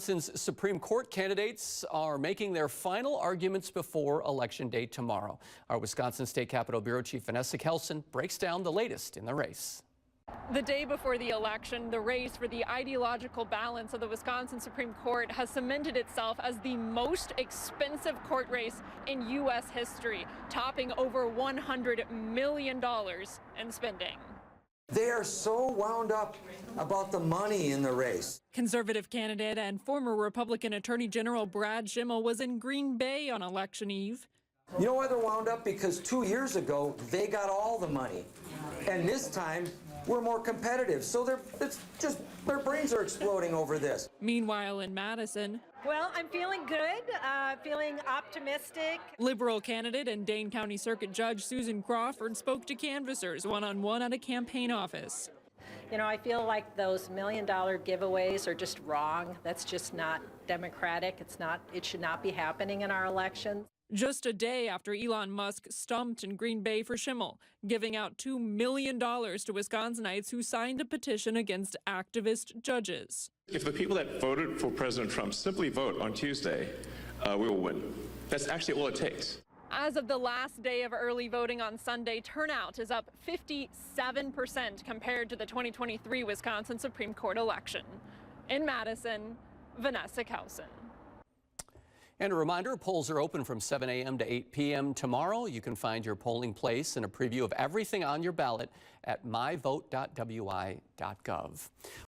Wisconsin's Supreme Court candidates are making their final arguments before Election Day tomorrow. Our Wisconsin State Capitol Bureau Chief Vanessa Kelson breaks down the latest in the race. The day before the election, the race for the ideological balance of the Wisconsin Supreme Court has cemented itself as the most expensive court race in U.S. history, topping over $100 million in spending. They are so wound up about the money in the race. Conservative candidate and former Republican Attorney General Brad Schimel was in Green Bay on election eve. You know why they're wound up? Because 2 years ago, they got all the money. And this time, we're more competitive. So their brains are exploding over this. Meanwhile, in Madison, well, I'm feeling good, feeling optimistic. Liberal candidate and Dane County Circuit Judge Susan Crawford spoke to canvassers one-on-one at a campaign office. You know, I feel like those $1 million giveaways are just wrong. That's just not democratic. It should not be happening in our elections. Just a day after Elon Musk stumped in Green Bay for Schimel, giving out $2 million to Wisconsinites who signed a petition against activist judges. If the people that voted for President Trump simply vote on Tuesday, we will win. That's actually all it takes. As of the last day of early voting on Sunday, turnout is up 57% compared to the 2023 Wisconsin Supreme Court election. In Madison, Vanessa Kelson. And a reminder, polls are open from 7 a.m. to 8 p.m. tomorrow. You can find your polling place and a preview of everything on your ballot at myvote.wi.gov.